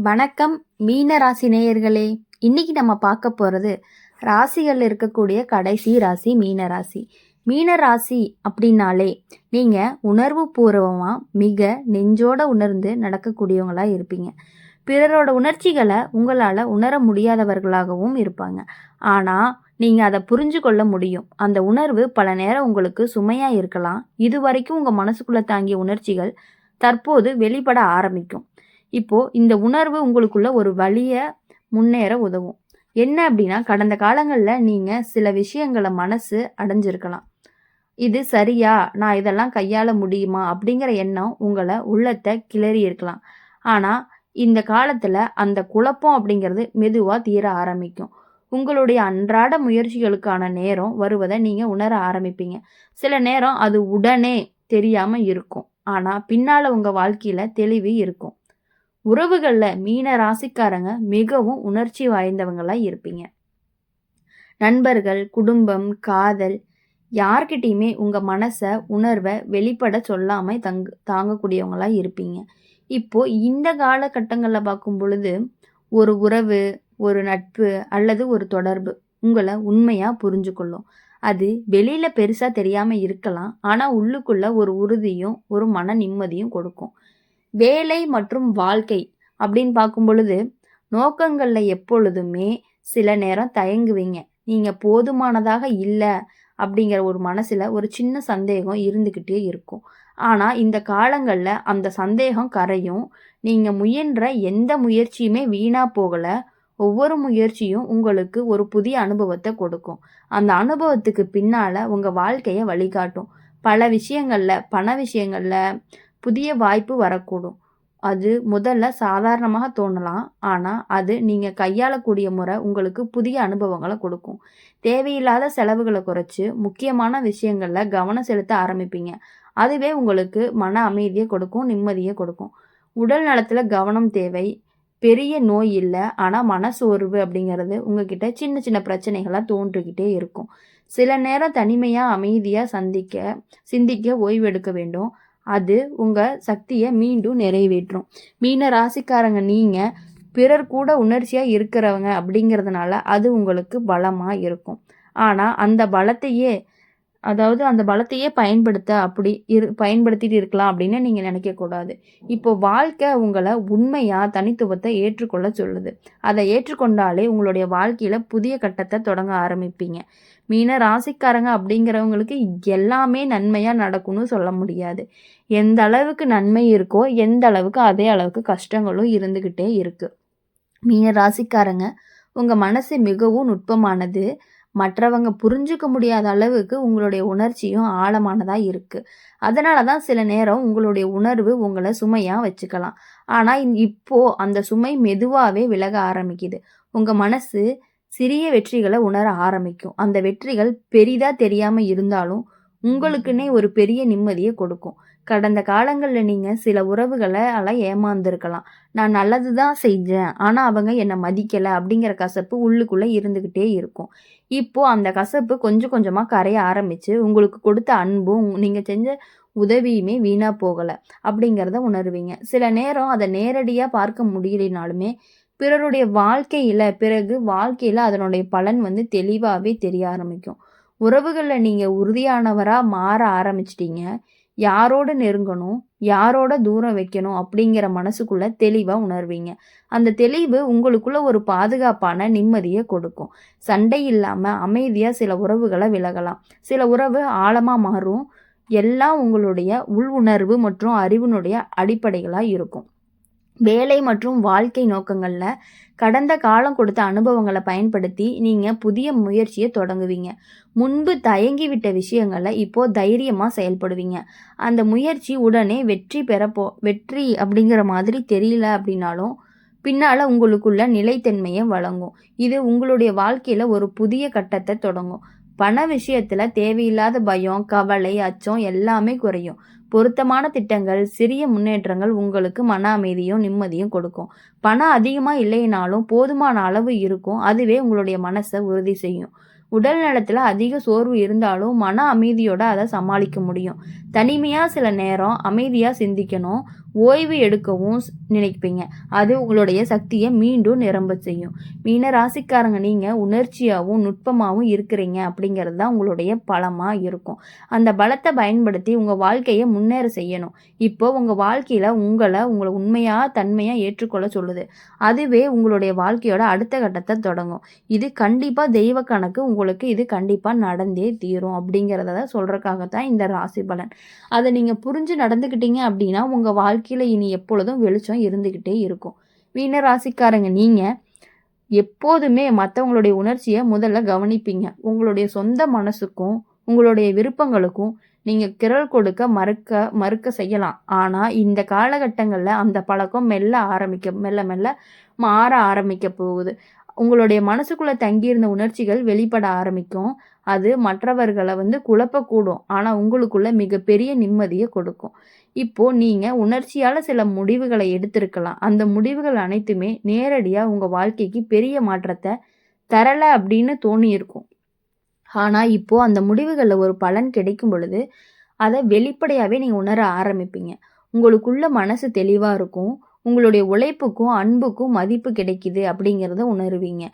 வணக்கம் மீன ராசி நேயர்களே. இன்னைக்கு நம்ம பார்க்க போகிறது ராசிகள் இருக்கக்கூடிய கடைசி ராசி மீன ராசி. மீன ராசி அப்படின்னாலே நீங்கள் உணர்வு பூர்வமாக மிக நெஞ்சோட உணர்ந்து நடக்கக்கூடியவங்களாக இருப்பீங்க. பிறரோட உணர்ச்சிகளை உங்களால் உணர முடியாதவர்களாகவும் இருப்பாங்க. ஆனால் நீங்கள் அதை புரிஞ்சு கொள்ள முடியும். அந்த உணர்வு பல நேரம் உங்களுக்கு சுமையாக இருக்கலாம். இது வரைக்கும் உங்கள் மனசுக்குள்ளே தாங்கிய உணர்ச்சிகள் தற்போது வெளிப்பட ஆரம்பிக்கும். இப்போது இந்த உணர்வு உங்களுக்குள்ள ஒரு வழியை முன்னேற உதவும். என்ன அப்படின்னா, கடந்த காலங்களில் நீங்கள் சில விஷயங்களை மனசு அடைஞ்சிருக்கலாம். இது சரியா, நான் இதெல்லாம் கையாள முடியுமா அப்படிங்கிற எண்ணம் உங்களை உள்ளத்தை கிளறி இருக்கலாம். ஆனால் இந்த காலத்தில் அந்த குழப்பம் அப்படிங்கிறது மெதுவாக தீர ஆரம்பிக்கும். உங்களுடைய அன்றாட முயற்சிகளுக்கான நேரம் வருவதை நீங்கள் உணர ஆரம்பிப்பீங்க. சில நேரம் அது உடனே தெரியாமல் இருக்கும், ஆனால் பின்னால் உங்கள் வாழ்க்கையில் தெளிவு இருக்கும். உறவுகளில் மீன ராசிக்காரங்க மிகவும் உணர்ச்சி வாய்ந்தவங்களாக இருப்பீங்க. நண்பர்கள், குடும்பம், காதல் யார்கிட்டையுமே உங்கள் மனசை உணர்வை வெளிப்பட சொல்லாமல் தாங்கக்கூடியவங்களாக இருப்பீங்க. இப்போது இந்த காலகட்டங்களில் பார்க்கும் பொழுது ஒரு உறவு, ஒரு நட்பு அல்லது ஒரு தொடர்பு உங்களை உண்மையாக புரிஞ்சுக்கொள்ளும். அது வெளியில் பெருசாக தெரியாமல் இருக்கலாம், ஆனால் உள்ளுக்குள்ளே ஒரு உறுதியும் ஒரு மன நிம்மதியும் கொடுக்கும். வேலை மற்றும் வாழ்க்கை அப்படின்னு பார்க்கும் பொழுது நோக்கங்களில் எப்பொழுதுமே சில நேரம் தயங்குவீங்க. நீங்கள் போதுமானதாக இல்லை அப்படிங்கிற ஒரு மனசில் ஒரு சின்ன சந்தேகம் இருந்துக்கிட்டே இருக்கும். ஆனால் இந்த காலங்களில் அந்த சந்தேகம் கரையும். நீங்கள் முயன்ற எந்த முயற்சியுமே வீணாக போகலை. ஒவ்வொரு முயற்சியும் உங்களுக்கு ஒரு புதிய அனுபவத்தை கொடுக்கும். அந்த அனுபவத்துக்கு பின்னால் உங்கள் வாழ்க்கையை வழிகாட்டும். பல விஷயங்களில், பண விஷயங்களில் புதிய வாய்ப்பு வரக்கூடும். அது முதல்ல சாதாரணமாக தோணலாம், ஆனால் அது நீங்கள் கையாளக்கூடிய முறை உங்களுக்கு புதிய அனுபவங்களை கொடுக்கும். தேவையில்லாத செலவுகளை குறைச்சி முக்கியமான விஷயங்களில் கவனம் செலுத்த ஆரம்பிப்பீங்க. அதுவே உங்களுக்கு மன அமைதியை கொடுக்கும், நிம்மதியை கொடுக்கும். உடல் நலத்தில் கவனம் தேவை. பெரிய நோய் இல்லை, ஆனால் மனசோர்வு அப்படிங்கிறது உங்ககிட்ட சின்ன சின்ன பிரச்சனைகளாக தோன்றிக்கிட்டே இருக்கும். சில நேரம் தனிமையாக அமைதியாக சிந்திக்க ஓய்வெடுக்க வேண்டும். அது உங்கள் சக்தியை மீண்டும் நிறைவேற்றும். மீன ராசிக்காரங்க நீங்கள் பிறர் கூட உணர்ச்சியாக இருக்கிறவங்க அப்படிங்கிறதுனால அது உங்களுக்கு பலமாக இருக்கும். ஆனால் அந்த பலத்தையே பயன்படுத்திட்டு இருக்கலாம் அப்படின்னு நீங்கள் நினைக்கக்கூடாது. இப்போ வாழ்க்கை உங்களை உண்மையாக தனித்துவத்தை ஏற்றுக்கொள்ள சொல்லுது. அதை ஏற்றுக்கொண்டாலே உங்களுடைய வாழ்க்கையில் புதிய கட்டத்தை தொடங்க ஆரம்பிப்பீங்க. மீன ராசிக்காரங்க அப்படிங்கிறவங்களுக்கு எல்லாமே நன்மையாக நடக்கும்னு சொல்ல முடியாது. எந்த அளவுக்கு நன்மை இருக்கோ எந்த அளவுக்கு அதே அளவுக்கு கஷ்டங்களும் இருந்துக்கிட்டே இருக்குது. மீன ராசிக்காரங்க உங்கள் மனசு மிகவும் நுட்பமானது. மற்றவங்க புரிஞ்சுக்க முடியாத அளவுக்கு உங்களுடைய உணர்ச்சியும் ஆழமானதாக இருக்குது. அதனால தான் சில நேரம் உங்களுடைய உணர்வு உங்களை சுமையாக வச்சுக்கலாம். ஆனால் இப்போது அந்த சுமை மெதுவாகவே விலக ஆரம்பிக்குது. உங்கள் மனசு சிறிய வெற்றிகளை உணர ஆரம்பிக்கும். அந்த வெற்றிகள் பெரிதாக தெரியாமல் இருந்தாலும் உங்களுக்குன்னே ஒரு பெரிய நிம்மதியை கொடுக்கும். கடந்த காலங்களில் நீங்கள் சில உறவுகளை ஏமாந்துருக்கலாம். நான் நல்லது தான் செஞ்சேன், ஆனால் அவங்க என்னை மதிக்கலை அப்படிங்கிற கசப்பு உள்ளுக்குள்ளே இருந்துக்கிட்டே இருக்கும். இப்போது அந்த கசப்பு கொஞ்சம் கொஞ்சமாக கரைய ஆரம்பித்து உங்களுக்கு கொடுத்த அன்பும் நீங்கள் செஞ்ச உதவியுமே வீணாக போகலை அப்படிங்கிறத உணர்வீங்க. சில நேரம் அதை நேரடியாக பார்க்க முடியலைனாலுமே பிறருடைய வாழ்க்கையில் அதனுடைய பலன் தெளிவாகவே தெரிய ஆரம்பிக்கும். உறவுகளில் நீங்கள் உறுதியானவராக மாற ஆரம்பிச்சிட்டீங்க. யாரோட நெருங்கணும், யாரோட தூரம் வைக்கணும் அப்படிங்கிற மனசுக்குள்ளே தெளிவாக உணர்வீங்க. அந்த தெளிவு உங்களுக்குள்ள ஒரு பாதுகாப்பான நிம்மதியை கொடுக்கும். சண்டை இல்லாமல் அமைதியாக சில உறவுகளை விலகலாம். சில உறவு ஆழமாக மாறும். எல்லாம் உங்களுடைய உள் உணர்வு மற்றும் அறிவினுடைய அடிப்படைகளாக இருக்கும். வேலை மற்றும் வாழ்க்கை நோக்கங்களில் கடந்த காலம் கொடுத்த அனுபவங்களை பயன்படுத்தி நீங்கள் புதிய முயற்சியை தொடங்குவீங்க. முன்பு தயங்கிவிட்ட விஷயங்களை இப்போது தைரியமாக செயல்படுவீங்க. அந்த முயற்சி உடனே வெற்றி அப்படிங்கிற மாதிரி தெரியல அப்படின்னாலும் பின்னால் உங்களுக்குள்ள நிலைத்தன்மையை வழங்கும். இது உங்களுடைய வாழ்க்கையில் ஒரு புதிய கட்டத்தை தொடங்கும். பண விஷயத்தில் தேவையில்லாத பயம், கவலை, அச்சம் எல்லாமே குறையும். பொருத்தமான திட்டங்கள், சிறிய முன்னேற்றங்கள் உங்களுக்கு மன அமைதியும் நிம்மதியும் கொடுக்கும். பணம் அதிகமாக இல்லைனாலும் போதுமான அளவு இருக்கும். அதுவே உங்களுடைய மனசை உறுதி செய்யும். உடல் நலத்தில் அதிக சோர்வு இருந்தாலும் மன அமைதியோட அதை சமாளிக்க முடியும். தனிமையாக சில நேரம் அமைதியாக சிந்திக்கணும். ஓய்வு எடுக்கவும் நினைப்பீங்க. அது உங்களுடைய சக்தியை மீண்டும் நிரம்ப செய்யும். மீன ராசிக்காரங்க நீங்கள் உணர்ச்சியாகவும் நுட்பமாகவும் இருக்கிறீங்க அப்படிங்கிறது தான் உங்களுடைய பலமாக இருக்கும். அந்த பலத்தை பயன்படுத்தி உங்கள் வாழ்க்கையை முன்னேற செய்யணும். இப்போ உங்கள் வாழ்க்கையில் உங்களை உண்மையாக தன்மையாக ஏற்றுக்கொள்ள சொல்லுது. அதுவே உங்களுடைய வாழ்க்கையோட அடுத்த கட்டத்தை தொடங்கும். இது கண்டிப்பாக தெய்வ கணக்கு, உங்களுக்கு இது கண்டிப்பாக நடந்தே தீரும் அப்படிங்கிறத சொல்கிறதுக்காகத்தான் இந்த ராசி பலன். அதை நீங்கள் புரிஞ்சு நடந்துக்கிட்டீங்க அப்படின்னா உங்கள் வாழ்க்கையில் இனி எப்பொழுதும் வெளிச்சம் இருந்துக்கிட்டே இருக்கும். மீன ராசிக்காரங்க நீங்கள் எப்போதுமே மற்றவங்களுடைய உணர்ச்சியை முதல்ல கவனிப்பீங்க. உங்களுடைய சொந்த மனசுக்கும் உங்களுடைய விருப்பங்களுக்கும் நீங்கள் குரல் கொடுக்க மறுக்க செய்யலாம். ஆனால் இந்த காலகட்டங்களில் அந்த பழக்கம் மெல்ல மெல்ல மாற ஆரம்பிக்க போகுது. உங்களுடைய மனசுக்குள்ளே தங்கியிருந்த உணர்ச்சிகள் வெளிப்பட ஆரம்பிக்கும். அது மற்றவர்களை குழப்பக்கூடும். ஆனால் உங்களுக்குள்ள மிகப்பெரிய நிம்மதியை கொடுக்கும். இப்போ நீங்கள் உணர்ச்சியால் சில முடிவுகளை எடுத்திருக்கலாம். அந்த முடிவுகள் அனைத்துமே நேரடியாக உங்கள் வாழ்க்கைக்கு பெரிய மாற்றத்தை தரலை அப்படின்னு தோணியிருக்கும். ஆனால் இப்போ அந்த முடிவுகளில் ஒரு பலன் கிடைக்கும் பொழுது அதை வெளிப்படையாகவே நீங்கள் உணர ஆரம்பிப்பீங்க. உங்களுக்குள்ள மனசு தெளிவாக இருக்கும். உங்களுடைய உழைப்புக்கும் அன்புக்கும் மதிப்பு கிடைக்குது அப்படிங்கிறத உணருவீங்க.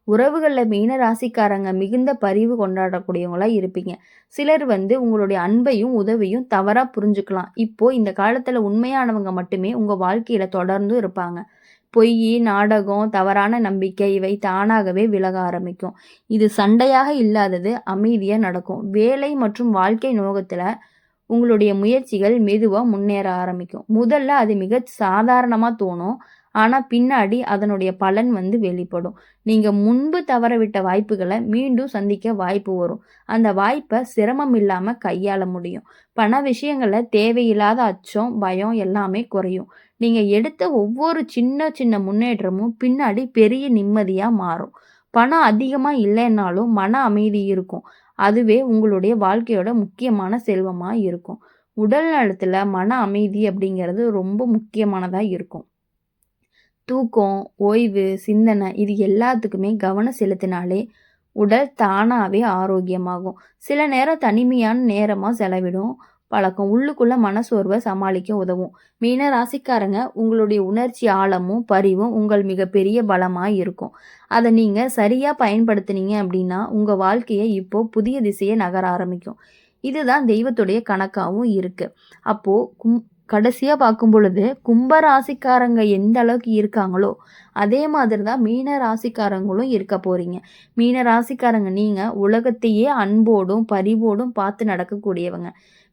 உறவுகளில் மீன ராசிக்காரங்க மிகுந்த பரிவு கொண்டாடக்கூடியவங்களா இருப்பீங்க. சிலர் உங்களுடைய அன்பையும் உதவியும் தவறாக புரிஞ்சுக்கலாம். இப்போ இந்த காலத்தில் உண்மையானவங்க மட்டுமே உங்கள் வாழ்க்கையில் தொடர்ந்து இருப்பாங்க. பொய், நாடகம், தவறான நம்பிக்கை இவை தானாகவே விலக ஆரம்பிக்கும். இது சண்டையாக இல்லாதது அமைதியாக நடக்கும். வேலை மற்றும் வாழ்க்கை நோகத்தில் உங்களுடைய முயற்சிகள் மெதுவாக முன்னேற ஆரம்பிக்கும். முதல்ல அது மிக சாதாரணமாக தோணும். ஆனால் பின்னாடி அதனுடைய பலன் வெளிப்படும். நீங்கள் முன்பு தவறவிட்ட வாய்ப்புகளை மீண்டும் சந்திக்க வாய்ப்பு வரும். அந்த வாய்ப்பை சிரமம் இல்லாமல் கையாள முடியும். பண விஷயங்களில் தேவையில்லாத அச்சம், பயம் எல்லாமே குறையும். நீங்கள் எடுத்த ஒவ்வொரு சின்ன சின்ன முன்னேற்றமும் பின்னாடி பெரிய நிம்மதியாக மாறும். பணம் அதிகமாக இல்லைன்னாலும் மன அமைதி இருக்கும். அதுவே உங்களுடைய வாழ்க்கையோட முக்கியமான செல்வமாக இருக்கும். உடல் நலத்தில் மன அமைதி அப்படிங்கிறது ரொம்ப முக்கியமானதாக இருக்கும். தூக்கம், ஓய்வு, சிந்தனை இது எல்லாத்துக்குமே கவனம் செலுத்தினாலே உடல் தானாகவே ஆரோக்கியமாகும். சில நேரம் தனிமையான நேரமாக செலவிடும் பழக்கம் உள்ளுக்குள்ள மனசோர்வை சமாளிக்க உதவும். மீன ராசிக்காரங்க உங்களுடைய உணர்ச்சி ஆழமும் பரிவும் உங்கள் மிகப்பெரிய பலமாக இருக்கும். அதை நீங்கள் சரியாக பயன்படுத்தினீங்க அப்படின்னா உங்கள் வாழ்க்கையை இப்போ புதிய திசையை நகர ஆரம்பிக்கும். இதுதான் தெய்வத்துடைய கணக்காகவும் இருக்குது. அப்போது கடைசியாக பார்க்கும் பொழுது கும்ப ராசிக்காரங்க எந்த அளவுக்கு இருக்காங்களோ அதே மாதிரி தான் மீன ராசிக்காரங்களும் இருக்க போகிறீங்க. மீன ராசிக்காரங்க நீங்கள் உலகத்தையே அன்போடும் பரிவோடும் பார்த்து நடக்கக்கூடியவங்க.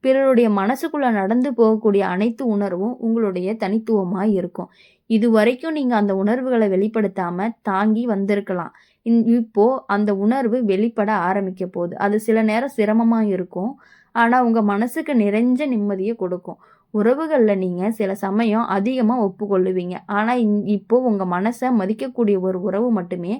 பிறருடைய மனசுக்குள்ளே நடந்து போகக்கூடிய அனைத்து உணர்வும் உங்களுடைய தனித்துவமாக இருக்கும். இது வரைக்கும் நீங்கள் அந்த உணர்வுகளை வெளிப்படுத்தாமல் தாங்கி வந்திருக்கலாம். இப்போது அந்த உணர்வு வெளிப்பட ஆரம்பிக்க போகுது. அது சில நேரம் சிரமமாக இருக்கும். ஆனால் உங்கள் மனசுக்கு நிறைஞ்ச நிம்மதியை கொடுக்கும். உறவுகளில் நீங்கள் சில சமயம் அதிகமாக ஒப்புக்கொள்ளுவீங்க. ஆனால் இப்போது உங்கள் மனசை மதிக்கக்கூடிய ஒரு உறவு மட்டுமே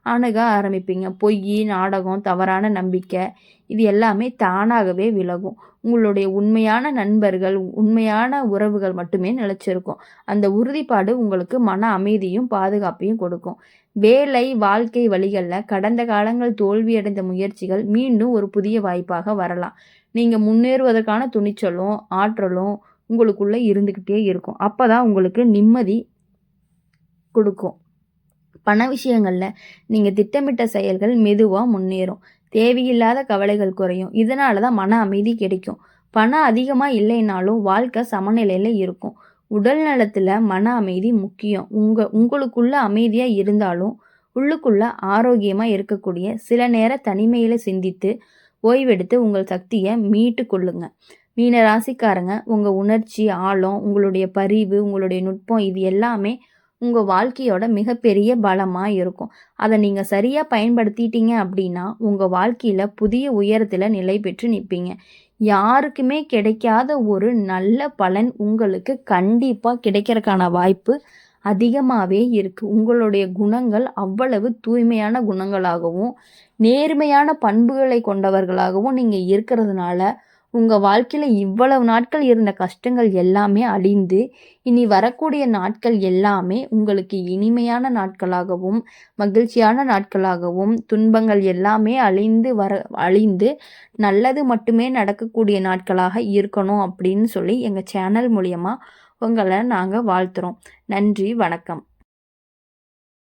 அணுக ஆரம்பிப்பீங்க. பொய், நாடகம், தவறான நம்பிக்கை இது எல்லாமே தானாகவே விலகும். உங்களுடைய உண்மையான நண்பர்கள், உண்மையான உறவுகள் மட்டுமே நிலைச்சிருக்கும். அந்த உறுதிப்பாடு உங்களுக்கு மன அமைதியும் பாதுகாப்பையும் கொடுக்கும். வேலை, வாழ்க்கை வழிகளில் கடந்த காலங்கள் தோல்வியடைந்த முயற்சிகள் மீண்டும் ஒரு புதிய வாய்ப்பாக வரலாம். நீங்கள் முன்னேறுவதற்கான துணிச்சலும் ஆற்றலும் உங்களுக்குள்ளே இருந்துக்கிட்டே இருக்கும். அப்போ தான் உங்களுக்கு நிம்மதி கொடுக்கும். பண விஷயங்களில் நீங்கள் திட்டமிட்ட செயல்கள் மெதுவாக முன்னேறும். தேவையில்லாத கவலைகள் குறையும். இதனால தான் மன அமைதி கிடைக்கும். பணம் அதிகமாக இல்லைனாலும் வாழ்க்கை சமநிலையில் இருக்கும். உடல் நலத்தில் மன அமைதி முக்கியம். உங்களுக்குள்ள அமைதியாக இருந்தாலும் உள்ளுக்குள்ள ஆரோக்கியமாக இருக்கக்கூடிய சில நேரம் தனிமையில் சிந்தித்து ஓய்வெடுத்து உங்கள் சக்தியை மீட்டு கொள்ளுங்க. மீன ராசிக்காரங்க உங்கள் உணர்ச்சி ஆழம், உங்களுடைய பரிவு, உங்களுடைய நுட்பம் இது எல்லாமே உங்கள் வாழ்க்கையோட மிகப்பெரிய பலமாக இருக்கும். அதை நீங்கள் சரியாக பயன்படுத்திட்டீங்க அப்படின்னா உங்கள் வாழ்க்கையில் புதிய உயரத்தில் நிலை பெற்று நிற்பீங்க. யாருக்குமே கிடைக்காத ஒரு நல்ல பலன் உங்களுக்கு கண்டிப்பாக கிடைக்கிறதுக்கான வாய்ப்பு அதிகமாகவே இருக்குது. உங்களுடைய குணங்கள் அவ்வளவு தூய்மையான குணங்களாகவும் நேர்மையான பண்புகளை கொண்டவர்களாகவும் நீங்கள் இருக்கிறதுனால உங்கள் வாழ்க்கையில் இவ்வளவு நாட்கள் இருந்த கஷ்டங்கள் எல்லாமே அழிந்து இனி வரக்கூடிய நாட்கள் எல்லாமே உங்களுக்கு இனிமையான நாட்களாகவும் மகிழ்ச்சியான நாட்களாகவும் துன்பங்கள் எல்லாமே அழிந்து நல்லது மட்டுமே நடக்கக்கூடிய நாட்களாக இருக்கணும் அப்படின்னு சொல்லி எங்கள் சேனல் மூலியமாக உங்களை நாங்கள் வாழ்த்துறோம். நன்றி, வணக்கம்.